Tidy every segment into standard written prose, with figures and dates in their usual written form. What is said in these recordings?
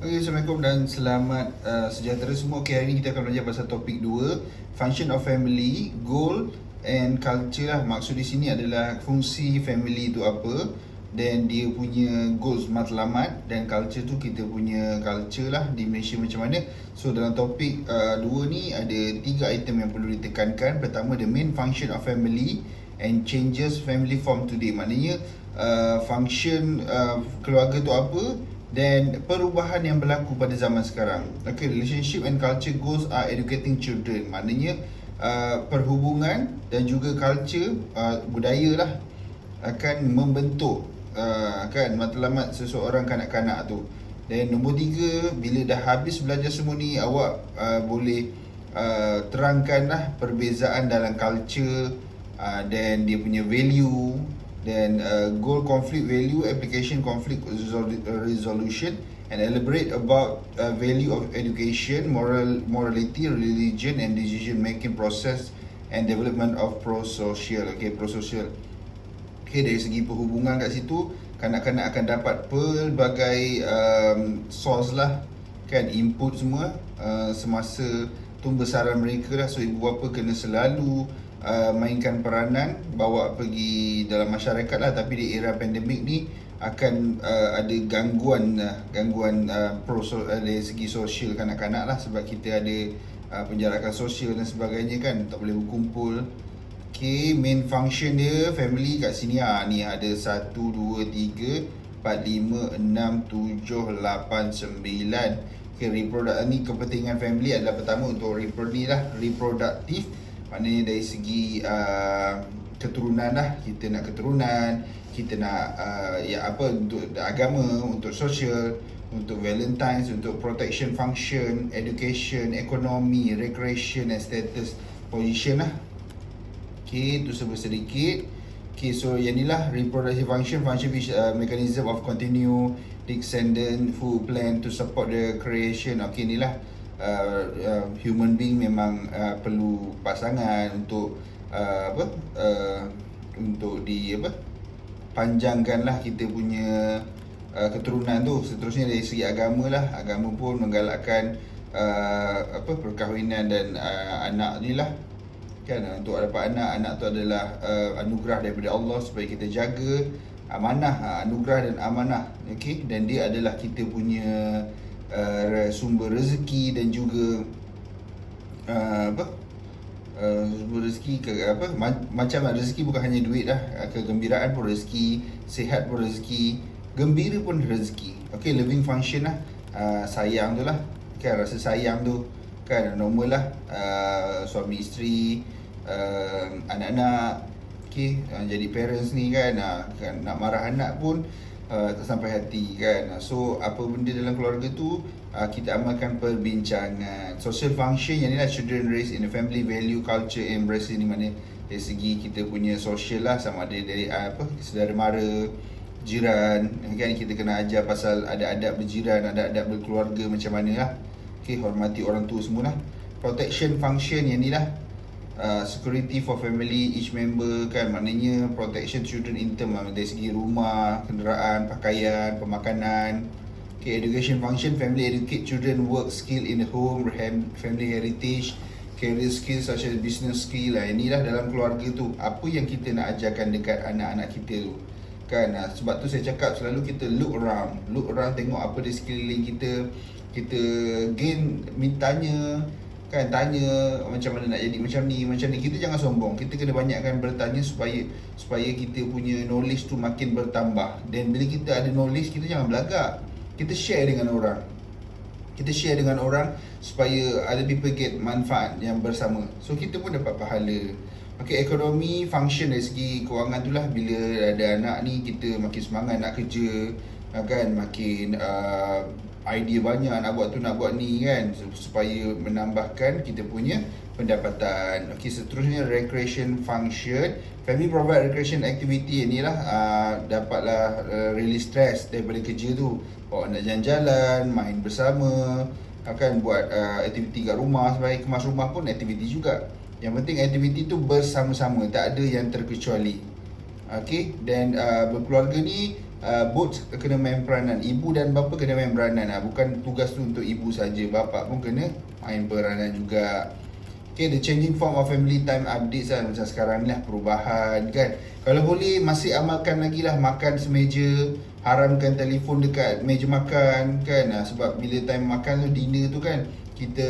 Okay, Assalamualaikum dan selamat sejahtera semua. Okay, hari ni kita akan belajar pasal topik 2, function of family, goal and culture lah. Maksud di sini adalah fungsi family itu apa, dan dia punya goals matlamat, dan culture tu kita punya culture lah di Malaysia macam mana. So dalam topik 2 ni ada 3 item yang perlu ditekankan. Pertama, the main function of family and changes family form today. Maknanya function keluarga tu apa dan perubahan yang berlaku pada zaman sekarang. Okay, relationship and culture goals are educating children. Maknanya perhubungan dan juga culture, budaya lah, akan membentuk kan matlamat seseorang kanak-kanak tu. Dan nombor 3, bila dah habis belajar semua ni, awak boleh terangkan lah perbezaan dalam culture dan dia punya value, dan goal, conflict, value, application, conflict resolution, and elaborate about value of education, morality, religion, and decision making process and development of pro-social. Okay, pro-social. Okay, dari segi perhubungan kat situ, kanak-kanak akan dapat pelbagai source lah, kan, input semua semasa pembesaran mereka lah. So ibu bapa kena selalu mainkan peranan, bawa pergi dalam masyarakat lah. Tapi di era pandemik ni akan ada gangguan dari segi sosial kanak-kanak lah, sebab kita ada penjarakan sosial dan sebagainya, kan, tak boleh berkumpul. Okay, main function dia family kat sini ni ada 1, 2, 3, 4, 5, 6, 7, 8, 9. Okay, ni kepentingan family adalah pertama untuk reproductive. Maknanya dari segi keturunan lah, kita nak keturunan, kita nak untuk agama, untuk sosial, untuk Valentine's, untuk protection function, education, ekonomi, recreation and status position lah. Okay, itu sedikit. Okay, so yang ni lah reproductive function which mechanism of continue descendant who plan to support the creation. Okay, ni lah human being memang perlu pasangan untuk untuk panjangkan lah kita punya keturunan tu. Seterusnya dari segi agama lah, agama pun menggalakkan perkahwinan dan anak ni lah, kan, untuk dapat anak tu adalah anugerah daripada Allah supaya kita jaga amanah, anugerah dan amanah. Okay, dan dia adalah kita punya sumber rezeki dan juga sumber rezeki macam rezeki bukan hanya duit lah, kegembiraan pun rezeki, sihat pun rezeki, gembira pun rezeki. Okay, living function lah, sayang tu lah, kan, rasa sayang tu, kan, normal lah, suami isteri, anak-anak. Okay, jadi parents ni kan, nak marah anak pun tak sampai hati, kan. So apa benda dalam keluarga tu kita amalkan perbincangan. Social function yang ni lah, children raised in a family, value, culture, embrace. Ni mana dari segi kita punya social lah, sama ada dari saudara mara, jiran, kan, kita kena ajar pasal adab-adab berjiran, adab-adab berkeluarga macam mana lah. Okay, hormati orang tua semua lah. Protection function yang ni lah, security for family, each member, kan, maknanya protection children in term dari segi rumah, kenderaan, pakaian, pemakanan. Okay, education function, family educate children, work skill in the home, family heritage, career skills such as business skill lah. Inilah dalam keluarga tu, apa yang kita nak ajarkan dekat anak-anak kita tu, kan. Sebab tu saya cakap selalu kita look around, tengok apa di sekeliling kita gain, mintanya, kan, tanya macam mana nak jadi macam ni. Kita jangan sombong, kita kena banyakkan bertanya supaya kita punya knowledge tu makin bertambah. Dan bila kita ada knowledge, kita jangan belagak, kita share dengan orang supaya other people get manfaat yang bersama, so kita pun dapat pahala. Okay, ekonomi function dari segi kewangan tu lah, bila ada anak ni kita makin semangat nak kerja, kan, makin idea banyak, nak buat tu nak buat ni, kan, supaya menambahkan kita punya pendapatan. Okay, seterusnya recreation function, family provide recreation activity. Ni lah dapatlah release stress daripada kerja tu, bawa nak jalan-jalan, main bersama, akan buat aktiviti kat rumah, sebagai kemas rumah pun aktiviti juga. Yang penting aktiviti tu bersama-sama, tak ada yang terkecuali. Okay, dan berkeluarga ni both kena main peranan. Ibu dan bapa kena main peranan. Bukan tugas tu untuk ibu saja, bapa pun kena main peranan juga. Okay, the changing form of family time updates lah, macam sekarang ni lah, perubahan kan. Kalau boleh masih amalkan lagi lah, makan semeja, haramkan telefon dekat meja makan kan. Sebab bila time makan tu, dinner tu kan, kita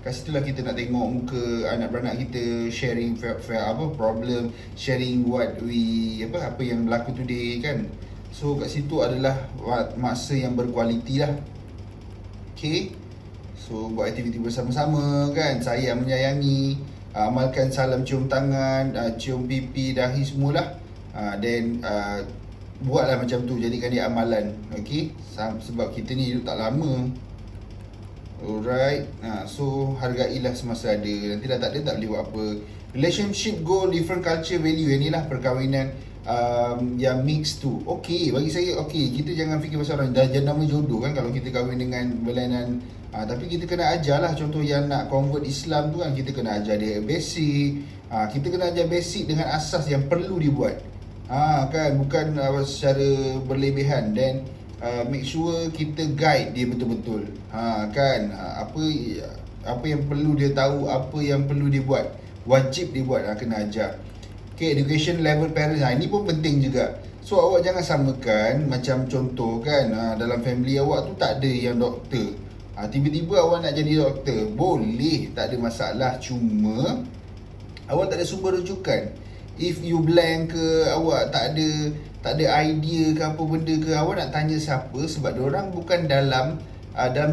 kat situ lah kita nak tengok muka anak beranak kita, sharing problem, sharing what apa yang berlaku today kan. So kat situ adalah masa yang berkualiti lah. Okay, so buat aktiviti bersama-sama kan, sayang menyayangi, amalkan salam cium tangan, cium pipi, dahi semualah. Then buatlah macam tu, jadikan dia amalan. Okay, sebab kita ni hidup tak lama. Alright, so hargailah semasa ada. Nanti dah tak ada, tak boleh buat apa. Relationship goal, different culture value. Yang inilah perkahwinan yang mix tu. Okay, bagi saya okay. Kita jangan fikir pasal orang dah nama jodoh kan, kalau kita kahwin dengan berlainan. Tapi kita kena ajar lah. Contoh yang nak convert Islam tu kan, kita kena ajar dia basic. Kita kena ajar basic dengan asas yang perlu dibuat. Kan, bukan secara berlebihan. Then make sure kita guide dia betul-betul. Kan, apa yang perlu dia tahu, apa yang perlu dia buat, wajib dia buat, kena ajar. Okay, education level parents, ini pun penting juga. So awak jangan samakan, macam contoh kan, dalam family awak tu tak ada yang doktor. Tiba-tiba awak nak jadi doktor, boleh, tak ada masalah. Cuma awak tak ada sumber rujukan. If you blank ke, awak tak ada idea ke apa benda ke, awak nak tanya siapa? Sebab diorang bukan dalam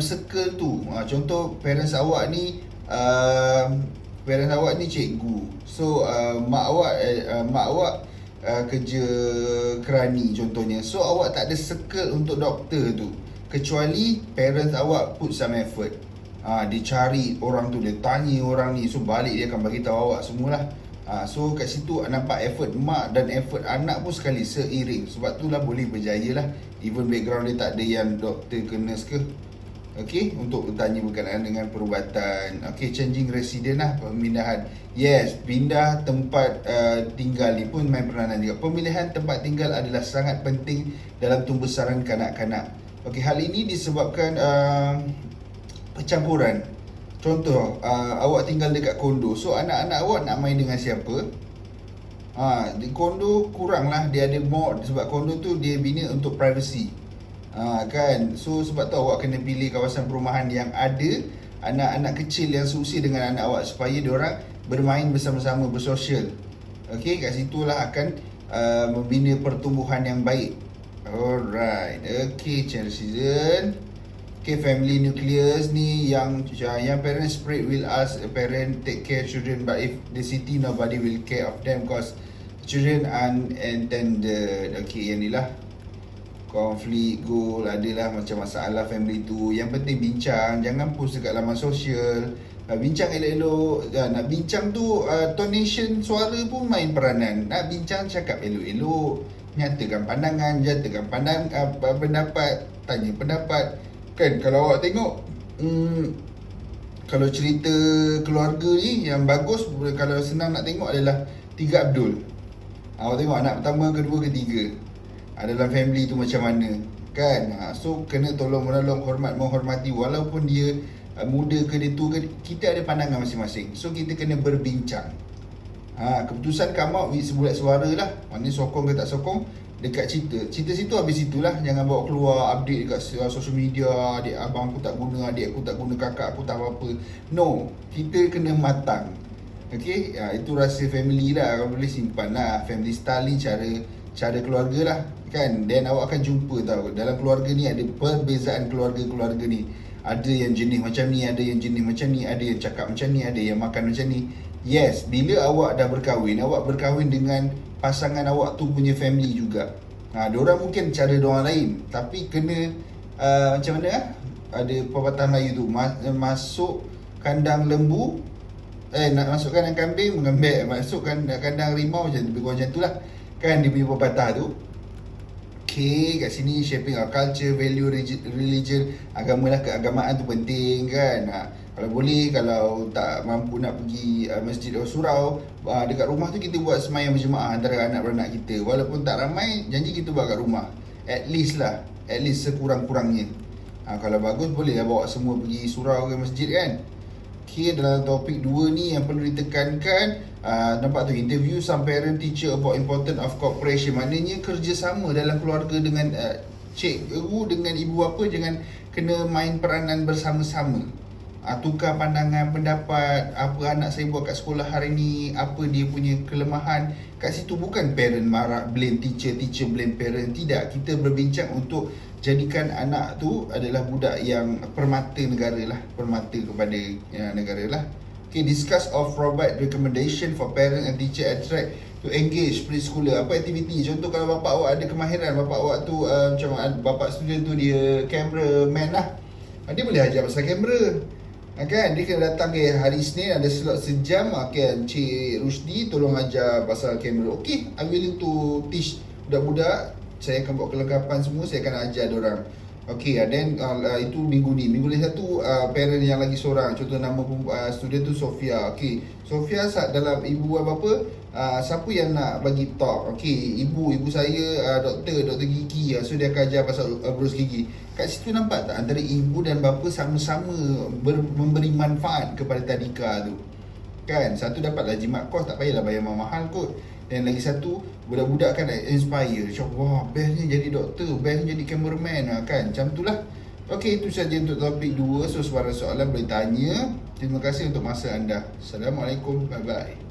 circle tu. Contoh parents awak ni cikgu. So mak awak kerja kerani contohnya. So awak tak ada circle untuk doktor tu, kecuali parents awak put some effort. Dia cari orang tu, dia tanya orang ni, so balik dia akan bagi tahu awak semualah. So kat situ nampak effort mak dan effort anak pun sekali seiring. Sebab tu lah boleh berjaya lah. Even background dia tak ada yang doktor ke nurse ke. Okay, untuk bertanya berkenaan dengan perubatan. Okay, changing resident lah, pemindahan. Yes, pindah tempat tinggal ni pun main peranan juga. Pemilihan tempat tinggal adalah sangat penting dalam tumbesaran kanak-kanak. Okay, hal ini disebabkan percampuran. Contoh, awak tinggal dekat kondo. So anak-anak awak nak main dengan siapa? Di kondo kurang lah, dia ada mod. Sebab kondo tu dia bina untuk privacy. Kan. So sebab tu awak kena pilih kawasan perumahan yang ada anak-anak kecil yang seusia dengan anak awak, supaya diorang bermain bersama-sama, bersosial. Okay, kat situlah akan membina pertumbuhan yang baik. Alright. Okay, citizen. Okay, family nucleus ni yang parents spread will ask parent take care children, but if the city nobody will care of them cause children unintended. Okay, yang ni lah konflik goal, adalah macam masalah family tu. Yang penting bincang, jangan post dekat laman sosial. Bincang elok-elok. Nak bincang tu tonation suara pun main peranan. Nak bincang cakap elok-elok, nyatakan pandangan, pendapat, tanya pendapat. Kan, kalau awak tengok kalau cerita keluarga ni yang bagus, kalau senang nak tengok adalah Tiga Abdul. Awak tengok anak pertama, kedua, ketiga dalam family tu macam mana kan. So kena tolong menolong, menghormati, walaupun dia muda ke dia tua ke, kita ada pandangan masing-masing. So kita kena berbincang. Keputusan come out with sebulat suara lah. Mana sokong ke tak sokong, dekat cerita situ habis itulah. Jangan bawa keluar update dekat social media, adik abang aku tak guna, adik aku tak guna, kakak aku tak apa-apa. No, kita kena matang. Okay, itu rahsia family lah. Kalau boleh simpan lah. Family style ni cara keluarga lah kan. Then awak akan jumpa tahu, dalam keluarga ni ada perbezaan keluarga-keluarga ni. Ada yang jenis macam ni, ada yang jenis macam ni, ada yang cakap macam ni, ada yang makan macam ni. Yes, bila awak dah berkahwin, awak berkahwin dengan pasangan awak tu punya family juga. Diorang mungkin cara diorang lain, tapi kena macam mana ada pepatah Melayu tu, masuk kandang lembu, nak masuk kandang kambing, masuk kandang rimau, macam tu lah kan dia punya pepatah tu. Okay, kat sini shaping our culture, value, religion, agama lah, keagamaan tu penting kan. Kalau boleh, kalau tak mampu nak pergi masjid atau surau, dekat rumah tu kita buat semayang berjemaah antara anak beranak kita. Walaupun tak ramai, janji kita buat kat rumah. At least lah, at least sekurang-kurangnya. Kalau bagus boleh lah bawa semua pergi surau ke masjid kan. Okay, dalam topik 2 ni yang perlu ditekankan, nampak tu, interview some parent teacher about important of cooperation. Maknanya kerjasama dalam keluarga dengan cikgu dengan ibu bapa jangan kena main peranan bersama-sama. Tukar pandangan, pendapat, apa anak saya buat kat sekolah hari ni, apa dia punya kelemahan. Kat situ bukan parent marah, blame teacher, teacher blame parent. Tidak, kita berbincang untuk jadikan anak tu adalah budak yang permata negara lah, permata kepada negara lah. Okay, discuss of provide recommendation for parent and teacher attract to engage preschooler. Apa aktiviti? Contoh kalau bapak awak ada kemahiran, bapak awak tu macam bapak student tu dia cameraman lah, dia boleh ajar pasal kamera. Kan, dia kena datang ke hari Isnin, ada slot sejam. Kan, Cik Rusdi tolong ajar pasal kamera. Okay, I'm willing to teach budak-budak. Saya akan buat kelengkapan semua, saya akan ajar diorang. Okay, then itu minggu ni. Minggu lain satu, parent yang lagi seorang. Contoh nama student tu Sofia. Okay, Sofia dalam ibu apa, siapa yang nak bagi talk? Okay, ibu saya doktor gigi. So dia akan ajar pasal urus gigi. Kat situ nampak tak, antara ibu dan bapa sama-sama memberi manfaat kepada tadika tu. Kan, satu dapatlah jimat kos, tak payahlah bayar mahal kot. Dan lagi satu, budak-budak kan inspire. Macam, wah, bestnya jadi doktor, bestnya jadi cameraman kan, macam tu lah. Okay, itu saja untuk topik 2. So, suara soalan boleh tanya. Terima kasih untuk masa anda. Assalamualaikum, bye-bye.